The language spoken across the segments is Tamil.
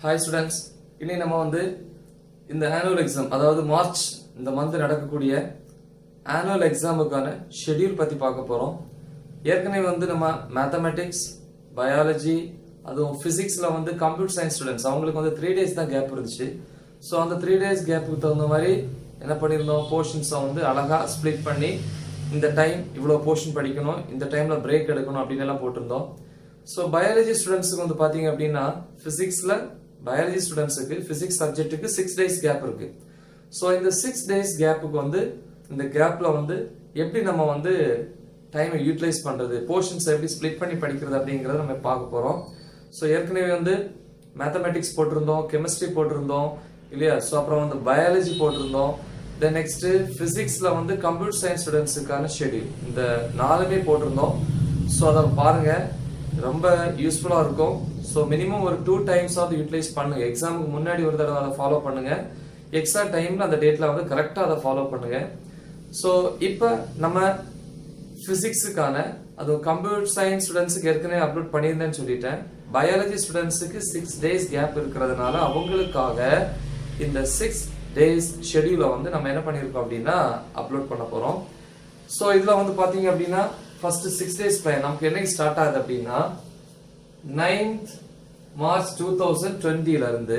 Hi students, இன்னை நம்ம வந்து இந்த annual exam அதாவது மார்ச் இந்த மந்த் நடக்கக்கூடிய annual examக்கான schedule பத்தி பார்க்க போறோம். ஏற்கனவே வந்து நம்ம mathematics, biology, அதுவும் physicsல வந்து computer science students அவங்களுக்கு வந்து 3 days தான் கேப் இருந்துச்சு. சோ அந்த 3 days கேப்புக்கு தகுந்த மாதிரி என்ன பண்ணிருந்தோம் போர்ஷன்ஸ் வந்து அழகா ஸ்ப்ளிட் பண்ணி இந்த டைம் இவ்வளவு போர்ஷன் படிக்கணும், இந்த டைம்ல பிரேக் எடுக்கணும் அப்படின்னு எல்லாம் போட்டுருந்தோம். சோ பயாலஜி ஸ்டூடெண்ட்ஸ்க்கு வந்து பாத்தீங்க அப்படின்னா பிசிக்ஸ்ல பயாலஜி ஸ்டூடெண்ட்ஸ்க்கு பிசிக்ஸ் சப்ஜெக்ட்டுக்கு 6 days கேப் இருக்கு. சோ இந்த 6 days கேப்புக்கு வந்து இந்த கேப்ல வந்து எப்படி நம்ம வந்து டைமை யூட்டிலைஸ் பண்றது, போர்ஷன்ஸ் எப்படி ஸ்ப்ளிட் பண்ணி படிக்கிறது அப்படிங்கறத நம்ம பார்க்க போறோம். சோ ஏற்கனவே வந்து மேத்தமேட்டிக்ஸ் போட்டிருந்தோம், கெமிஸ்ட்ரி போட்டிருந்தோம் இல்லையா. சோ அப்புறம் வந்து பயாலஜி போட்டிருந்தோம். தென் நெக்ஸ்ட் பிசிக்ஸ்ல வந்து கம்ப்யூட்டர் சயின்ஸ் ஸ்டூடெண்ட்ஸுக்கான ஷெட்யூல் இந்த 4மே போட்டிருந்தோம். சோ அதை பாருங்க, ரொம்ப யூஸ்ஃபுல்லா இருக்கும். சோ மினிமம் ஒரு 2 times ஆவது யூட்டிலைஸ் பண்ணுங்க. எக்ஸாமுக்கு முன்னாடி ஒரு தடவை அதை ஃபாலோ பண்ணுங்க, எக்ஸா டைம்ல அந்த டேட்ல வந்து கரெக்டா அதை ஃபாலோ பண்ணுங்க. சோ இப்போ நம்ம பிசிக்ஸுக்கான அது கம்ப்யூட்டர் சயின்ஸ் ஸ்டூடெண்ட்ஸுக்கு ஏற்கனவே அப்லோட் பண்ணியிருந்தேன்னு சொல்லிட்டேன். பயாலஜி ஸ்டூடெண்ட்ஸுக்கு 6 days கேப் இருக்கிறதுனால அவங்களுக்காக இந்த 6 days ஷெட்யூலை வந்து நம்ம என்ன பண்ணியிருக்கோம் அப்படின்னா அப்லோட் பண்ண போறோம். சோ இதுல வந்து பாத்தீங்க அப்படின்னா ஃபர்ஸ்ட் 6 days பிளான் நமக்கு என்னைக்கு ஸ்டார்ட் ஆகுது அப்படின்னா 9th March 2020 ல இருந்து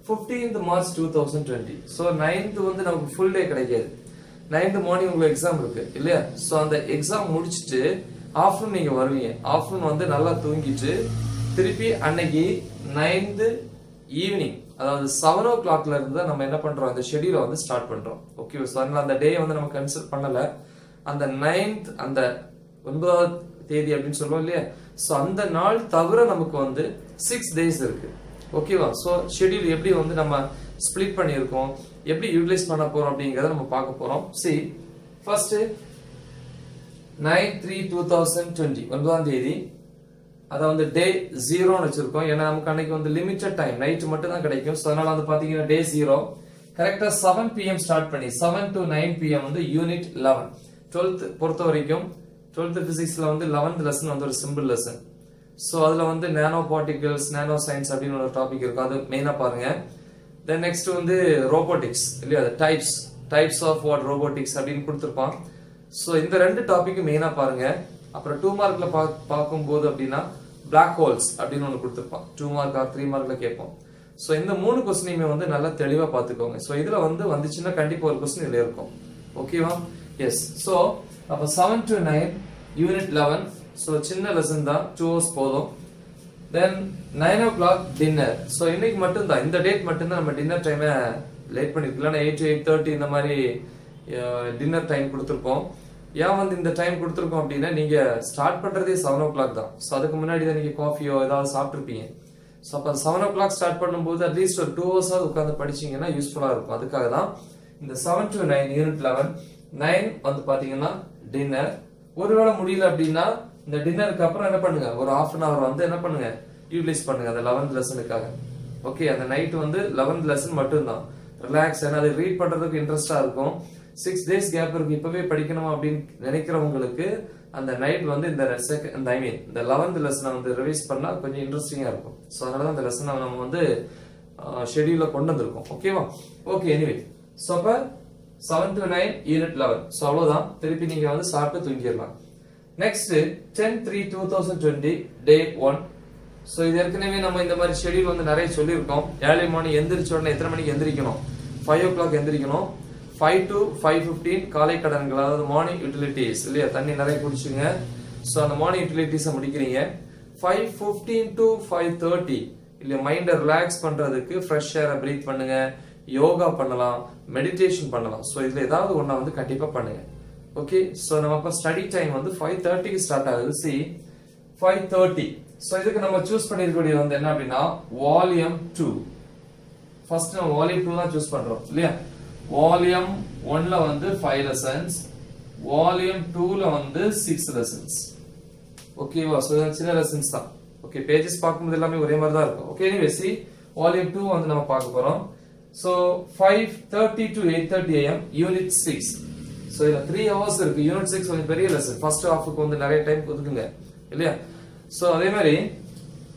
15th March 2020. சோ 9th வந்து நமக்கு ஃபுல் டே கிடைக்காது. 9th மார்னிங் உங்களுக்கு எக்ஸாம் இருக்கு இல்லையா. சோ அந்த எக்ஸாம் முடிச்சிட்டு ஆஃப்டர்நூன் நீங்க வருவீங்க. ஆஃப்டர்நூன் வந்து நல்லா தூங்கிட்டு திருப்பி அன்னைக்கு 9th ஈவினிங் அதாவது 7 o'clock இருந்து நம்ம என்ன பண்றோம் இந்த ஷெட்யூலை வந்து ஸ்டார்ட் பண்றோம். ஓகே, சோ அந்த டே வந்து நம்ம கன்சிடர் பண்ணல. அந்த 9th அந்த 9th தேதி அப்படின்னு சொல்லுவோம் இல்லையா. சோ அந்த நாள் தவிர நமக்கு வந்து 6 days இருக்கு. ஓகேவா. சோ ஷெட்யூல் எப்படி வந்து நம்ம ஸ்ப்ளிட் பண்ணியிருக்கோம், எப்படி யூட்டிலைஸ் பண்ண போறோம் அப்படிங்கறத நம்ம பார்க்க போறோம். See, ஃபர்ஸ்ட் 9/3/2020 9ஆம் தேதி அதை வந்து டே 0ன்னு வச்சிருக்கோம். ஏன்னா நமக்கு அன்னைக்கு வந்து லிமிட்டட் டைம் நைட் மட்டும் தான் கிடைக்கும். சோ அதனால வந்து பாத்தீங்கன்னா டே 0 கரெக்டா 7 PM ஸ்டார்ட் பண்ணி 7 to 9 PM வந்து யூனிட் 11 12th பொறுத்த வரைக்கும் 12th பிசிக்ஸ்ல வந்து 11th லெசன் வந்து ஒரு சிம்பிள் லெசன். சோ அதுல வந்து நானோ பார்ட்டிகல்ஸ், நானோ சயின்ஸ் அப்படின்னு ஒரு டாபிக் இருக்கும், அது மெயினா பாருங்க. தென் நெக்ஸ்ட் வந்து ரோபோட்டிக்ஸ் இல்லையா, டைப்ஸ் ஆஃப் வாட் ரோபோட்டிக்ஸ் அப்படின்னு கொடுத்துருப்பான். சோ இந்த 2 டாபிக் மெயினா பாருங்க. அப்புறம் 2 மார்க்ல பார்க்கும்போது அப்படின்னா பிளாக் ஹோல்ஸ் அப்படின்னு ஒன்று கொடுத்துருப்பான். 2 மார்க் ஆர் 3 மார்க்ல கேட்போம். சோ இந்த 3 கொஸ்டினையுமே வந்து நல்லா தெளிவா பாத்துக்கோங்க. சோ இதுல வந்து வந்துச்சுன்னா கண்டிப்பா ஒரு கொஸ்டின் இதுல இருக்கும். ஓகேவா. எஸ். சோ அப்ப 7 to 9 யூனிட் 11. சோ சின்ன லெசன் தான், 2 hours போதும். தென் 9 o'clock டின்னர். சோ இன்னைக்கு மட்டும் தான், இந்த டேட் மட்டும் தான் நம்ம டின்னர் டைமை லேட் பண்ணிருக்கலாம். 8 to 8:30 இந்த மாதிரி டின்னர் டைம் கொடுத்துருப்போம். ஏன் வந்து இந்த டைம் கொடுத்துருக்கோம் அப்படின்னா நீங்க ஸ்டார்ட் பண்றதே 7 o'clock தான். சோ அதுக்கு முன்னாடி தான் நீங்க காஃபியோ ஏதாவது சாப்பிட்டுருப்பீங்க. சோ அப்ப 7 o'clock ஸ்டார்ட் பண்ணும்போது அட்லீஸ்ட் ஒரு 2 hours உட்காந்து படிச்சீங்கன்னா யூஸ்ஃபுல்லா இருக்கும். அதுக்காக தான் இந்த 7 to 9 யூனிட் 11. 9 வந்து பாத்தீங்கன்னா டின்னர். ஒருவேளை முடியல அப்படின்னா இந்த டின்னருக்கு அப்புறம் என்ன பண்ணுங்க, ஒரு half an hour வந்து என்ன பண்ணுங்க யூட்டிலைஸ் பண்ணுங்க அந்த 11th லெசனுக்காக. ஓகே, அந்த நைட் வந்து 11th லெசன் மட்டும் தான் ரிலாக்ஸ். ஏன்னா அது ரீட் பண்றதுக்கு இன்ட்ரெஸ்டா இருக்கும். 6 days கேப் இருக்கு, இப்பவே படிக்கணும் அப்படின்னு நினைக்கிறவங்களுக்கு அந்த நைட் வந்து இந்த இந்த 11th லெசனை வந்து ரிவைஸ் பண்ணா கொஞ்சம் இன்ட்ரெஸ்டிங்கா இருக்கும். சோ அதனாலதான் இந்த லெசனை நம்ம வந்து ஷெட்யூல்ல கொண்டு வந்திருக்கோம். ஓகேவா. ஓகே, எனிவே சோ அப்ப 7 to 9 யூனிட் 11. சோ அவ்வளவுதான், திருப்பி நீங்க வந்து சாப்பிட்டு தூங்கிடலாம். நெக்ஸ்ட் 10/3/2020 டே 1. சோ இது ஏற்கனவே நம்ம இந்த மாதிரி ஷெட்யூல் வந்து நிறைய சொல்லியிருக்கோம். ஏர்லி மார்னிங் எந்திரிச்ச உடனே எத்தனை மணிக்கு எந்திரிக்கணும், 5 o'clock எந்திரிக்கணும். 5 to 5:15 காலை கடன்கள் அதாவது மார்னிங் யூட்டிலிட்டிஸ் இல்லையா, தண்ணி நிறைய குடிச்சுங்க. சோ அந்த மார்னிங் யூட்டிலிட்டிஸை முடிக்கிறீங்க. 5:15 to 5:30 இல்லையா, மைண்டை ரிலாக்ஸ் பண்றதுக்கு ஃப்ரெஷ் ஏரை பிரீத் பண்ணுங்க, யோகா பண்ணலாம், மெடிடேஷன் பண்ணலாம். சோ இதுல ஏதாவது ஒண்ணா வந்து கண்டிப்பா பண்ணுங்க. ஓகே, சோ நம்ம இப்ப ஸ்டடி டைம் வந்து 5:30க்கு ஸ்டார்ட் ஆகுது. See, 5:30. சோ இதுக்கு நம்ம சூஸ் பண்ணிருக்கக்கூடியது வந்து என்ன அப்படின்னா வால்யூம் 2. ஃபர்ஸ்ட் நம்ம வால்யூம் 2 தான் சூஸ் பண்றோம் இல்லையா. வால்யூம் 1ல வந்து 5 lessons, வால்யூம் 2ல வந்து 6 lessons. ஓகேவா. சோ சின்ன lessons தான். ஓகே, பேजेस பார்க்கும்போது எல்லாமே ஒரே மாதிரி தான் இருக்கும். ஓகே, எனிவே see, வால்யூம் 2 வந்து நம்ம பார்க்க போறோம். So 5:30 to 8:30 AM unit 6. So இதுல 3 hours இருக்கு. யூனிட் 6 கொஞ்சம் பெரிய லெசன், ஃபர்ஸ்ட் ஹாஃப்க்கு வந்து நிறைய டைம் கொடுக்குங்க இல்லையா. சோ அதே மாதிரி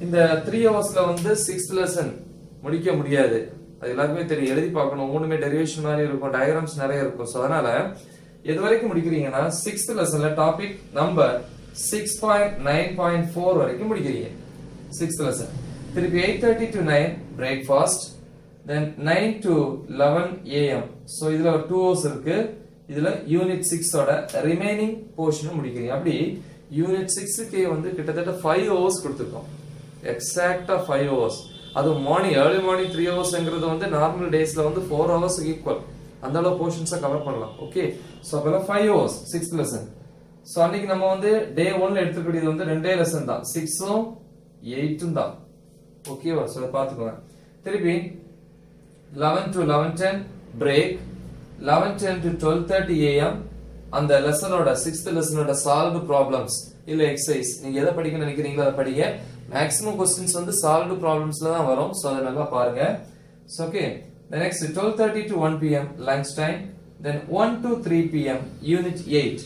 இந்த 3 ஹவர்ஸ்ல வந்து 6th லெசன் முடிக்க முடியாது. அது எல்லாருக்குமே தெரியும். எழுதி பார்க்கணும். மூணுமே டெரிவேஷன் மாதிரி இருக்கும், டயக்ராம்ஸ் நிறைய இருக்கும். ஸோ அதனால எது வரைக்கும் முடிக்கிறீங்கன்னா 6th லெசன்ல டாபிக் நம்பர் 6.9.4 வரைக்கும் முடிக்கிறீங்க 6th லெசன். திருப்பி 8:30 to 9 breakfast, then 9 to 11 am. So இதுல 2 hours இருக்கு. இதுல யூனிட் 6 ஓட ரிமைனிங் போர்ஷன் முடிக்கிறீங்க. அப்படி யூனிட் 6க்கு வந்து கிட்டத்தட்ட 5 hours கொடுத்துருக்கோம். எக்ஸாக்டா 5 hours. அது மார்னிங் ஏர்லி மார்னிங் 3 ஹவர்ஸ்ங்கிறது வந்து நார்மல் டேஸ்ல வந்து 4 ஹவர்ஸ் ஈக்குவல். அந்த அளவு போர்ஷன்ஸை கவர் பண்ணலாம். ஓகே, ஸோ அப்போ 5 hours 6th லெசன். ஸோ அன்னைக்கு நம்ம வந்து டே 1ல எடுத்துக்கூடியது வந்து 2 லெசன் தான், 6ம் 8ம் தான். ஓகேவா? ஸோ அதை பார்த்துக்கோங்க. திருப்பி 11 to 11:10 பிரேக், 11:10 to 12:30 am அந்த லெசனோட 6th லெசனோட சால்வ்டு ப்ராப்ளம்ஸ் இல்ல எக்ஸசைஸ். நீங்க எதை படிக்க நினைக்கிறீங்களோ அதை படிங்க. மேக்ஸிமம் क्वेश्चंस வந்து சால்வ்டு ப்ராப்ளம்ஸ்ல தான் வரும். சோ அத நல்லா பாருங்க. So okay, the next 12:30 to 1 pm lunch time, then 1 to 3 pm unit 8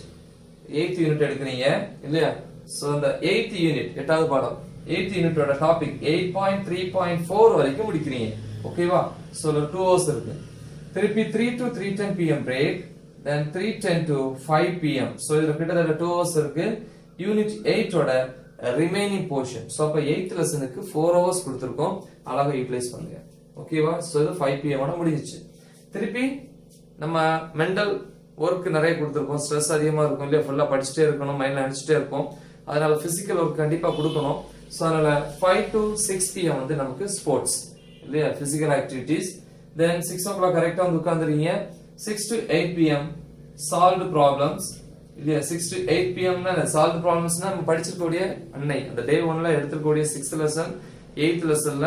8th unit எடுக்கறீங்க இல்லையா? சோ அந்த 8th யூனிட் 8வது பாடம் 8th யூனிட்டோட டாபிக் 8.3.4 வரைக்கும் முடிக்கிறீங்க. ஓகேவா? சோ 2 hours இருக்கு. திருப்பி 3 to 3:10 pm break, then 3:10 to 5 pm. So இதுல கிட்டத்தட்ட 2 hours இருக்கு. யூனிட் 8 ஓட ரிமைனிங் போர்ஷன். சோ அப்ப 8th லெசனுக்கு 4 hours கொடுத்திருக்கோம். அழகா யூட்டிலைஸ் பண்ணுங்க. ஓகேவா? சோ இது 5 pm ஓட முடிஞ்சிச்சு. திருப்பி நம்ம மெண்டல் ஒர்க் நிறைய கொடுத்திருக்கோம். ஸ்ட்ரெஸ் அதிகமா இருக்கும் இல்லையா? ஃபுல்லா படிச்சுட்டே இருக்கணும், மைண்ட்ல நினைச்சிட்டே இருக்கும். அதனால பிசிக்கல் ஒர்க் கண்டிப்பா கொடுக்கணும். சோ அதனால 5 to 6 pm வந்து நமக்கு ஸ்போர்ட்ஸ் இல்லையா? Physical activities. then 6 o'clock கரெக்டா வந்து உட்கார்ந்துறீங்க. 6 to 8 pm solved problems இல்லையா? 6 to 8 pm னா solved problems னா நம்ம படிச்சிருக்கக்கூடிய அன்னை அந்த டே 1ல எடுத்துக்கூடிய 6th லெசன் 8th லெசன்ல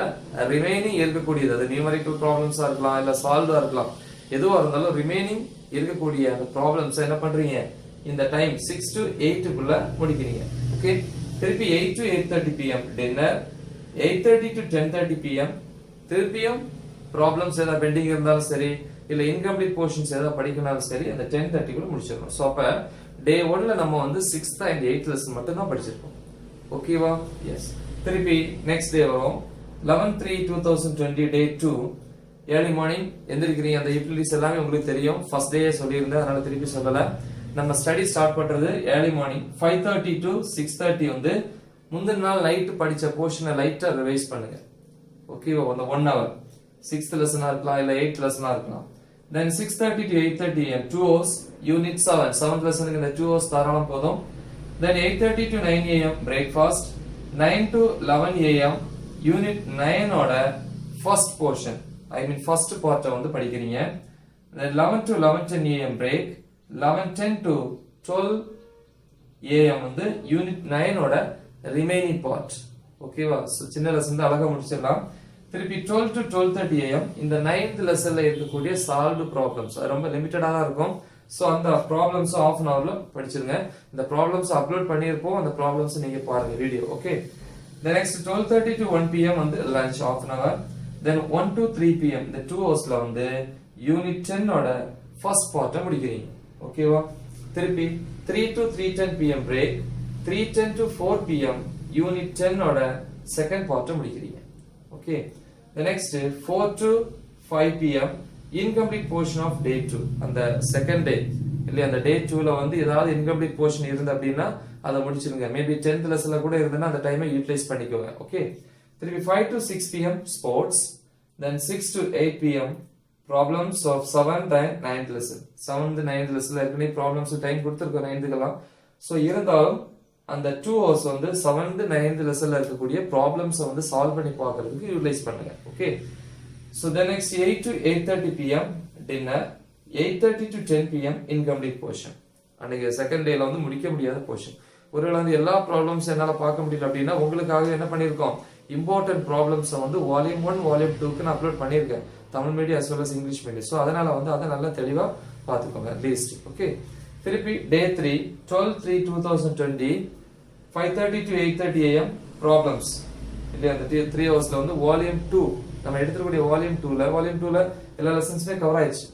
ரிமைனிங் இருக்கக்கூடியது, அது நியூமரிக்கல் ப்ராப்ளம்ஸா இருக்கலாம் இல்ல சால்வா இருக்கலாம், எதுவா இருந்தாலும் ரிமைனிங் இருக்கக்கூடிய அந்த ப்ராப்ளம்ஸ் என்ன பண்றீங்க இந்த டைம் 6 to 8 குள்ள முடிக்கிறீங்க. ஓகே, திருப்பி 8 to 8:30 pm dinner, 8:30 to 10:30 pm திருப்பியும் ப்ராப்ளம்ஸ் ஏதாவது பெண்டிங் இருந்தாலும் சரி இல்ல இன்கம்ப்ளீட் போர்ஷன்ஸ் ஏதாவது படிக்கனாலும் சரி அந்த 10:30 குள்ள முடிச்சிடணும். சோ அப்ப டே 1ல நம்ம வந்து 6th and 8th லெசன் மட்டும் தான் படிச்சிருக்கோம். ஓகேவா? எஸ். திருப்பி நெக்ஸ்ட் டே வரும் 11/3/2020 டே 2 ஏர்லி மார்னிங் எந்திரிக்கிறீங்க. அந்த யூட்டிலிட்டிஸ் எல்லாமே உங்களுக்கு தெரியும். ஃபர்ஸ்ட் டே சொல்லியிருந்தேன், அதனால திருப்பி சொல்லல. நம்ம ஸ்டடி ஸ்டார்ட் பண்றது ஏர்லி மார்னிங் 5:30 to 6:30 வந்து முந்தின நாள் நைட் படிச்ச போர்ஷனை லைட்டா ரிவைஸ் பண்ணுங்க. ஓகேவா? அந்த 1 hour 6th லெசனா இருக்கலாம் இல்ல 8th லெசனா இருக்கலாம். then 6:30 to 8:30 am 2 hours unit 7th லெசனுக்கு இந்த 2 hours தாராளம் போதும். then 8:30 to 9 am breakfast, 9 to 11 am unit 9 ஓட first portion first part வந்து படிக்கிறீங்க. then 11 to 11:10 am break, 11:10 to 12 am வந்து unit 9 ஓட remaining part. ஓகேவா? சோ சின்ன லெசன் அழகா முடிச்சிடலாம். திருப்பி 12 to 12:30 am இந்த 9th லெசன்ல இருக்கக்கூடிய சால்வ்டு ப்ராப்ளம்ஸ் அது ரொம்ப லிமிட்டடா தான் இருக்கும். சோ அந்த ப்ராப்ளம்ஸ் half an hourல படிச்சிருங்க. இந்த ப்ராப்ளம்ஸ் அப்லோட் பண்ணியிருப்போம், அந்த ப்ராப்ளம்ஸ் நீங்க பாருங்க video. Okay, the next 12:30 to 1 pm வந்து lunch half an hour, then 1 to 3 pm இந்த 2 hoursல வந்து யூனிட் 10 ஓட ஃபர்ஸ்ட் பார்ட்ட முடிக்கிறீங்க. ஓகேவா? திருப்பி 3 to 3:10 pm break, 3:10 to 4 pm unit 10 ஓட செகண்ட் பார்ட்ட முடிக்கிறீங்க. Okay, the next 4 to 5 pm incomplete portion of day 2 அந்த செகண்ட் டே இல்லையா? அந்த டே 2ல வந்து ஏதாவது இன்கம்ப்ளீட் போர்ஷன் இருந்து அப்படின்னா அதை முடிச்சிருங்க. மேபி 10th லெசன்ல கூட இருந்தனா அந்த டைமை யூட்டிலைஸ் பண்ணிக்கோங்க. ஓகே, திருப்பி 5 to 6 pm sports, then 6 to 8 pm problems of 7th and 9th lesson. 7th 9th லெசன்ல ஏற்கனவே ப்ராப்ளம்ஸ் டைம் கொடுத்திருக்கோம் 9thக்கெல்லாம். சோ இருந்தாலும் அந்த 2 hours வந்து 7th 9th லெசன்ல இருக்கக்கூடிய ப்ராப்ளம்ஸ் வந்து சால்வ் பண்ணி பார்க்கிறதுக்கு யூட்டிலைஸ் பண்ணுங்க. Okay, so the next 8 to 8:30 pm dinner, 8:30 to 10 pm incomplete portion. அன்னைக்கு செகண்ட் டேல வந்து முடிக்க முடியாத போர்ஷன். ஒருவேளை வந்து எல்லா ப்ராப்ளம்ஸ் என்னால பார்க்க முடியல அப்படின்னா உங்களுக்காக என்ன பண்ணிருக்கோம், இம்பார்ட்டன்ட் ப்ராப்ளம்ஸ் வந்து வால்யூம் 1 வால்யூம் 2க்கு நான் அப்லோட் பண்ணிருக்கேன், Tamil medium as well as English medium. So அதனால வந்து அதை நல்லா தெளிவா பாத்துக்கோங்க லிஸ்ட். ஓகே, திருப்பி டே 3 12/3/2020 5:30 to 8:30 am ப்ராப்ளம்ஸ் இல்லையா? அந்த 3 ஹவர்ஸ்ல வந்து வால்யூம் 2 நம்ம எடுத்துக்கூடிய வால்யூம் 2ல எல்லா லெசன்ஸுமே கவர் ஆயிடுச்சு.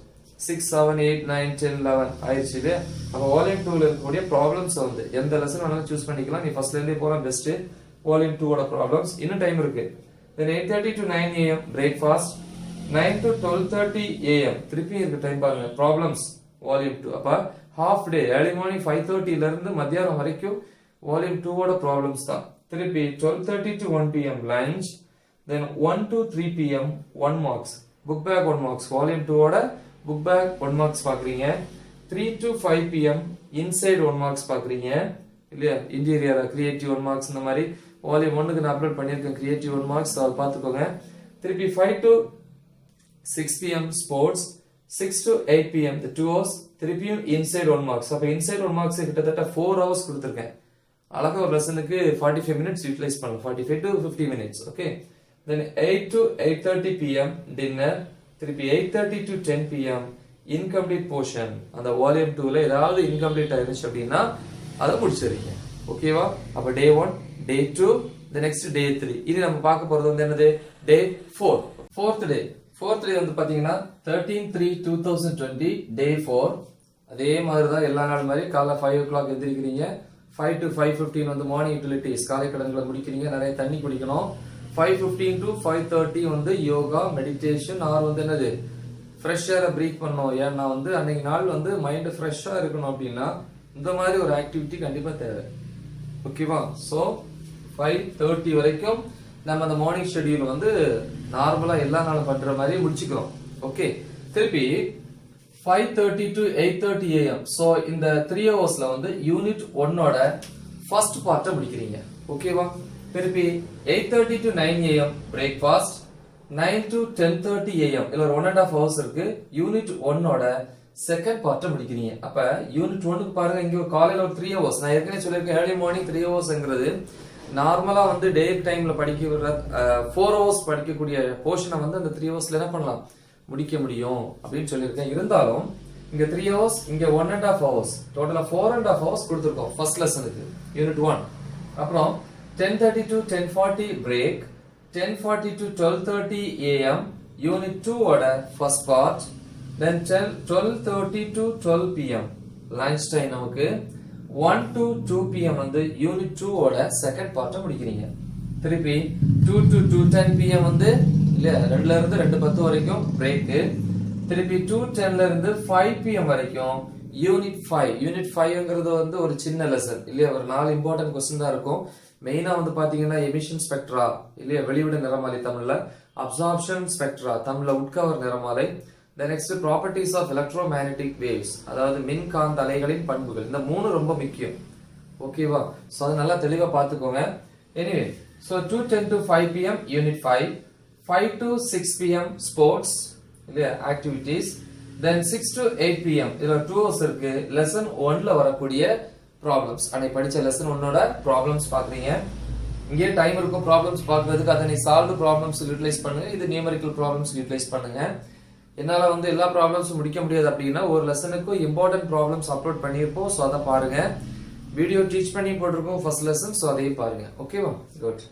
6 7 8 9 10 11 ஆயிடுச்சு இல்லையா? அப்ப வால்யூம் 2ல இருக்கக்கூடிய ப்ராப்ளம்ஸ் வந்து எந்த லெசன் வேணாலும் சூஸ் பண்ணிக்கலாம். நீ ஃபர்ஸ்ட்ல இருந்தே போற பெஸ்ட். வால்யூம் 2 ஓட ப்ராப்ளம்ஸ் இன்னும் டைம் இருக்கு. then 8:30 to 9 a.m. breakfast, 9 to 12:30 a.m. திருப்பி இருக்கு டைம் பாருங்க problems volume 2 அப்ப half day early morning 5:30 ல இருந்து மத்தியானம் வரைக்கும் volume 2 ஓட problems தான் திருப்பி 12:30 to 1 p.m. lunch, then 1 to 3 p.m. 1 marks book bag 1 marks volume 2 ஓட book bag 1 marks பாக்குறீங்க 3 to 5 p.m. inside 1 marks பாக்குறீங்க இல்லையா இன்டீரியர் கிரியேட்டிவ் 1 marks இந்த மாதிரி volume 1 க்கு நான் அப்லோட் பண்ணிருக்கேன் கிரியேட்டிவ் 1 marks அத பாத்துக்கோங்க திருப்பி 5 to 6 p.m. sports, 6 to 8 p.m. the 2 hours திருப்பியும் inside 1 marks அப்ப inside 1 marks கிட்டத்தட்ட 4 hours கொடுத்திருக்கேன் அழகா ஒரு லெசனுக்கு 45 minutes யூட்டிலைஸ் பண்ணலாம் 45 to 50 minutes okay then 8 to 8:30 p.m. dinner திருப்பி 8:30 to 10 p.m. incomplete portion அந்த வால்யூம் 2 ல ஏதாவது இன்கம்ப்ளீட் ஆயிருச்சு அப்படினா அத முடிச்சிரீங்க ஓகேவா அப்ப டே 1 டே 2 the next day 3 இது நம்ம பார்க்க போறது வந்து என்னது டே 4 fourth day வந்து பாத்தீங்கன்னா 13/3/2020 டே 4 அதே மாதிரி தான் எல்லா நாள் மாதிரி காலைல 5 o'clock எந்திரிக்கிறீங்க 5 to 5:15 வந்து மார்னிங் யூட்டிலிட்டிஸ் காலை கடன்களை முடிக்கிறீங்க நிறைய தண்ணி குடிக்கணும் 5:15 to 5:30 வந்து யோகா மெடிடேஷன் ஆர் வந்து என்னது ஃப்ரெஷ் ஏரை பிரீத் பண்ணணும் ஏன்னா வந்து அன்னைக்கு நாள் வந்து மைண்ட் ஃப்ரெஷ்ஷா இருக்கணும் அப்படின்னா இந்த மாதிரி ஒரு ஆக்டிவிட்டி கண்டிப்பா தேவை ஓகேவா சோ 5:30 வரைக்கும் நம்ம அந்த மார்னிங் ஷெட்யூல் வந்து நார்மலா எல்லா நாளும் பண்ற மாதிரி முடிச்சுக்கிறோம் ஓகே திருப்பி 5:30 to 8:30 a.m. so இந்த 3 ஹவர்ஸ்ல வந்து யூனிட் 1 ஓட ஃபர்ஸ்ட் பார்ட்ட முடிக்கிறீங்க ஓகேவா திருப்பி 8:30 to 9 a.m. Breakfast 9 to 10:30 a.m. இல்ல ஒரு 1.5 hours இருக்கு யூனிட் 1 ஓட செகண்ட் பார்ட்ட முடிக்கிறீங்க அப்ப யூனிட் 1 க்கு பாருங்க இங்க காலையில ஒரு 3 hours நான் ஏற்கனவே சொல்லிருக்கேன் early morning 3 hoursங்கிறது நார்மலா வந்து டே டைம்ல படிக்கிற 4 hours படிக்கக்கூடிய போர்ஷனை வந்து அந்த 3 hoursல என்ன பண்ணலாம் முடிக்க முடியும் அப்படின்னு சொல்லிருக்கேன் இருந்தாலும் இங்க 3 hours இங்க 1.5 hours டோட்டலா 4.5 hours கொடுத்திருக்கோம் ஃபர்ஸ்ட் லெசனுக்கு யூனிட் 1 அப்புறம் 10:30 to 10:40 break 10:40 to 12:30 a.m. Unit 2 ஓட first part then 12:30 to 12 p.m. lunch time நமக்கு 1 to 2 p.m. வந்து யூனிட் 2 ஓட செகண்ட் பார்ட்ட முடிக்கிறீங்க திருப்பி 2 to 2:10 p.m. வந்து இல்ல 2 ல இருந்து 2:10 வரைக்கும் பிரேக் திருப்பி 2:10 ல இருந்து 5 p.m. வரைக்கும் யூனிட் 5ங்கிறது வந்து ஒரு சின்ன லெசன் இல்லையா ஒரு 4 இம்பார்ட்டன்ட் क्वेश्चन தான் இருக்கும் மெயினா வந்து பாத்தீங்கன்னா எமிஷன் ஸ்பெக்ட்ரா இல்லையா வெளிவிட நிறமாலை தமிழ்ல அப்சார்ப்ஷன் ஸ்பெக்ட்ரா தமிழ்ல உட்கவர் நிறமாலை the next properties of electromagnetic waves அதாவது மின்காந்த அலைகளின் பண்புகள் இந்த மூணு ரொம்ப முக்கியம் ஓகேவா சோ அத நல்லா தெளிவா பாத்துக்கோங்க anyway so 2:10 to 5 p.m. unit 5 to 6 p.m. sports இல்லையா activities then 6 to 8 p.m. இதுல 2 hours இருக்கு lesson 1 ல வரக்கூடிய problems அன்னை படிச்ச lesson 1 ஓட problems பாக்குறீங்க இங்கே டைம் இருக்கும் problems பார்க்கிறதுக்கு அதை நீ solved problems யூட்டிலைஸ் பண்ணுங்க இது நியூமெரிக்கல் problems யூட்டிலைஸ் பண்ணுங்க என்னால வந்து எல்லா ப்ராப்ளம்ஸும் முடிக்க முடியாது அப்படின்னா ஒரு லெசனுக்கு இம்பார்ட்டன்ட் ப்ராப்ளம்ஸ் அப்லோட் பண்ணியிருப்போம் ஸோ அதை பாருங்க வீடியோ டீச் பண்ணி போட்டிருக்கோம் ஃபர்ஸ்ட் லெசன் ஸோ அதையும் பாருங்க ஓகேவா good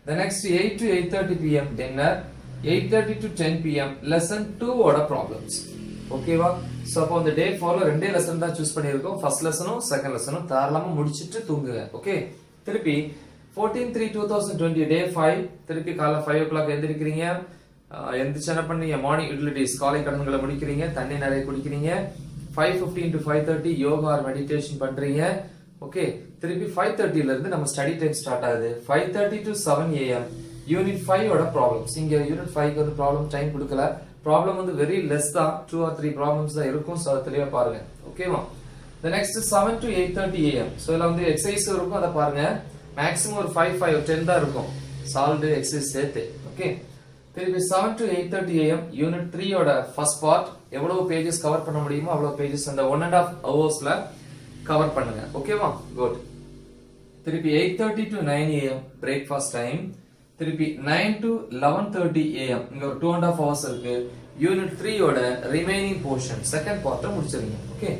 the next 8 to 8:30 p.m. Dinner 8:30 to 10 p.m. Lesson 2 ஓட ப்ராப்ளம்ஸ் ஓகேவா ஸோ அப்போ அந்த டே 4ல ரெண்டே லெசன் தான் சூஸ் பண்ணியிருக்கோம் ஃபர்ஸ்ட் லெசனும் செகண்ட் லெசனும் தாராளமா முடிச்சிட்டு தூங்குங்க ஓகே திருப்பி 14/3/2020 டே 5 திருப்பி காலை 5 o'clock எந்திரிக்கிறீங்க எந்திரிச்சு என்ன பண்ணீங்க மார்னிங் யூட்டிலிட்டிஸ் காலை கடன்களை முடிக்கிறீங்க தண்ணி நிறைய குடிக்கிறீங்க 5:15 to 5:30 யோகா ஆர் மெடிடேஷன் பண்றீங்க ஓகே திருப்பி 5:30 ல இருந்து நம்ம ஸ்டடி டைம் ஸ்டார்ட் ஆகுது 5:30 to 7 a.m. யூனிட் 5 ஓட ப்ராப்ளம்ஸ் இங்க யூனிட் 5 க்கு வந்து ப்ராப்ளம் டைம் கொடுக்கல ப்ராப்ளம் வந்து வெரி லெஸ் தான் 2 or 3 ப்ராப்ளம்ஸ் தான் இருக்கும் சோ அத தெளிவா பாருங்க ஓகேவா the next 7 to 8:30 a.m. So இதுல வந்து எக்சர்சைஸ் இருக்கும் அத பாருங்க மேக்ஸிமம் ஒரு 5 5 10 தான் இருக்கும் சால்வ்டு எக்சர்சைஸ் சேர்த்து ஓகே திருப்பி 7 to 8:30 a.m. யூனிட் 3 ஓட ஃபர்ஸ்ட் பார்ட் எவ்வளவு பேजेस கவர் பண்ண முடியுமோ அவ்வளவு பேजेस அந்த 1.5 ஹவர்ஸ்ல கவர் பண்ணுங்க ஓகேவா குட் திருப்பி 8:30 to 9 a.m. பிரேக்ஃபாஸ்ட் டைம் திருப்பி 9 to 11:30 a.m. இங்க ஒரு 2.5 ஹவர்ஸ் இருக்கு யூனிட் 3 ஓட ரிமைனிங் போர்ஷன் செகண்ட் பார்ட்ட முடிச்சிருங்க ஓகே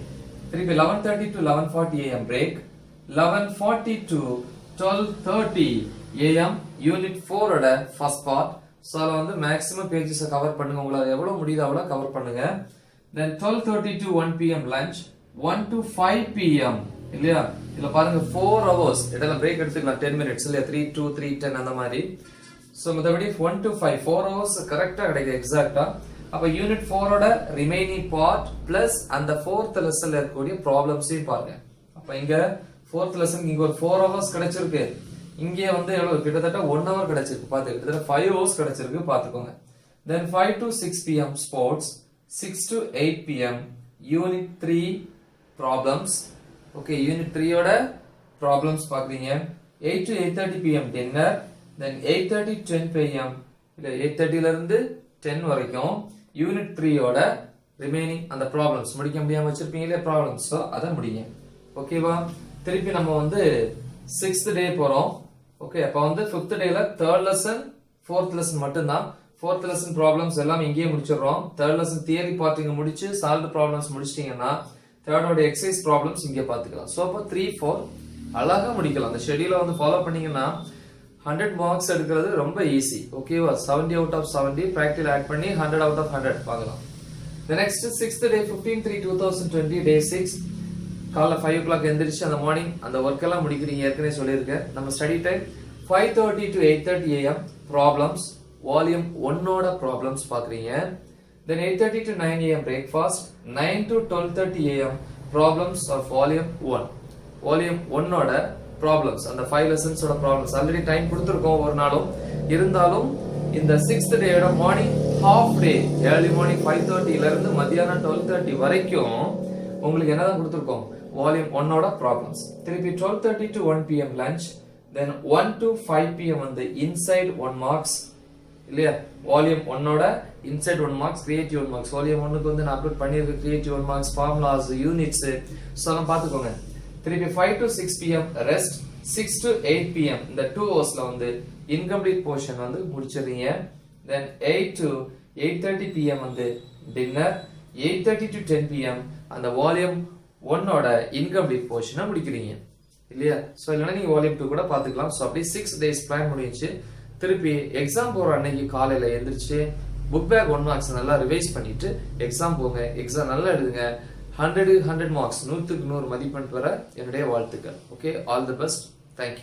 திருப்பி 11:30 to 11:40 a.m. Break 11:40 to 12:30 a.m. Unit 4 ஓட ஃபர்ஸ்ட் பார்ட் சோ அத வந்து மேக்ஸிமம் பேजेस கவர் பண்ணுங்க உங்களால எவ்வளவு முடியுதோ அவ்வளவு கவர் பண்ணுங்க then 12:30 to 1 p.m. lunch 1 to 5 p.m. இல்லையா இதுல பாருங்க 4 hours இடையில பிரேக் எடுத்துக்கலாம் 10 minutes இல்லையா 3 2 3 10 அந்த மாதிரி So மத்தபடி 1 to 5 4 hours கரெக்ட்டா கிடைக்குது எக்ஸாக்ட்டா. அப்ப யூனிட் 4 ஓட ரிமைனிங் பார்ட் பிளஸ் அந்த 4th லெசன்ல இருக்கக்கூடிய ப்ராப்ளம்ஸையும் பாருங்க. அப்ப இங்க 4th லெசன் இங்க ஒரு 4 hours கிடைச்சிருக்கு. இங்க வந்து எவ்வளவு கிட்டத்தட்ட 1 hour கிடைச்சிருக்கு. பாத்து கிட்டத்தட்ட 5 hours கிடைச்சிருக்கு பாத்துக்கோங்க. Then 5 to 6 pm sports, 6 to 8 pm unit 3 problems. Okay, unit 3 ஓட problems பாக்குறீங்க. 8 to 8:30 pm dinner, then 8:30 to 10 pm இல்ல 8:30 ல இருந்து 10 வரைக்கும் unit 3 ஓட ரிமைனிங் அந்த ப்ராப்ளம்ஸ் முடிக்க முடியாம வச்சிருப்பீங்களே ப்ராப்ளம்ஸ் சோ அத முடிங்க. ஓகேவா? திருப்பி நம்ம வந்து 6th டே போறோம். ஓகே, அப்ப வந்து 5th டேல 3rd லெசன் 4th லெசன் மட்டும் தான். 4th லெசன் ப்ராப்ளம்ஸ் எல்லாம் இங்கேயே முடிச்சிடுறோம். 3rd லெசன் தியரி பார்ட் இங்க முடிச்சு சால்வ் ப்ராப்ளம்ஸ் முடிச்சிட்டீங்கன்னா 3rd ஓட எக்ஸர்சைஸ் ப்ராப்ளம்ஸ் இங்கே பாத்துக்கலாம். சோ அப்ப 3 4 அழகா முடிக்கலாம். அந்த ஷெட்யூலை வந்து ஃபாலோ பண்ணீங்கன்னா 100 மார்க்ஸ் எடுக்கிறது ரொம்ப ஈஸி. ஓகேவா? 70 out of 70 பிராக்டிகல் ஆட் பண்ணி 100 out of 100 பார்க்கலாம். The next 6th day 15/3/2020 day 6 காலைல 5 o'clock எந்திரிச்சு அந்த மார்னிங் அந்த ஒர்க் எல்லாம் முடிக்கிறீங்க. ஏற்கனவே சொல்லியிருக்கேன். நம்ம study time 5:30 to 8:30 am problems volume 1 ஓட ப்ராப்ளம்ஸ் பாக்குறீங்க. Then 8:30 to 9 am breakfast, 9 to 12:30 am problems of volume 1. Volume 1 ஓட ப்ராப்ளம்ஸ் அந்த 5 லெசன்ஸ் ஓட ப்ராப்ளம்ஸ் ஆல்ரெடி டைம் கொடுத்திருக்கோம் ஒரு நாளும். இருந்தாலும் இந்த 6th டேயோட morning half day early morning 5:30 ல இருந்து மத்தியானம் 12:30 வரைக்கும் உங்களுக்கு என்னதான் கொடுத்திருக்கோம்? வால்யூம் 1 ஓட ப்ராப்ளம்ஸ். திருப்பி 12:30 to 1 pm lunch, then 1 to 5 pm வந்து இன்சைட் 1 மார்க்ஸ் இல்லையா? வால்யூம் 1 ஓட inside 1 marks, creative 1 marks. Volume 1க்கு வந்து நான் அப்லோட் பண்ணியிருக்க creative 1 marks, formulas, units so எல்லாம் பாத்துக்கோங்க. திருப்பி 5 to 6 pm rest, 6 to 8 pm இந்த 2 ஹவர்ஸ்ல வந்து இன்கம்ப்ளீட் போர்ஷன் வந்து முடிச்சிடுறீங்க. then 8 to 8:30 pm வந்து டின்னர், 8:30 to 10 pm அந்த வால்யூம் 1 ஓட இன்கம்ப்ளீட் போர்ஷனை முடிக்கிறீங்க இல்லையா? சோ இல்லனா நீங்க வால்யூம் 2 கூட பாத்துக்கலாம். சோ அப்படி 6 days பிளான் முடிஞ்சிச்சு. திருப்பி எக்ஸாம் போற அன்னைக்கு காலையில எந்திரிச்சு புக் பேக் 1 மார்க்ஸ் நல்லா ரிவைஸ் பண்ணிட்டு எக்ஸாம் போங்க. எக்ஸாம் நல்லா எழுதுங்க. 100 மார்க்ஸ் 100க்கு 100 மதிப்பெண் பெற என்னுடைய வாழ்த்துக்கள். Okay, all the best. Thank you.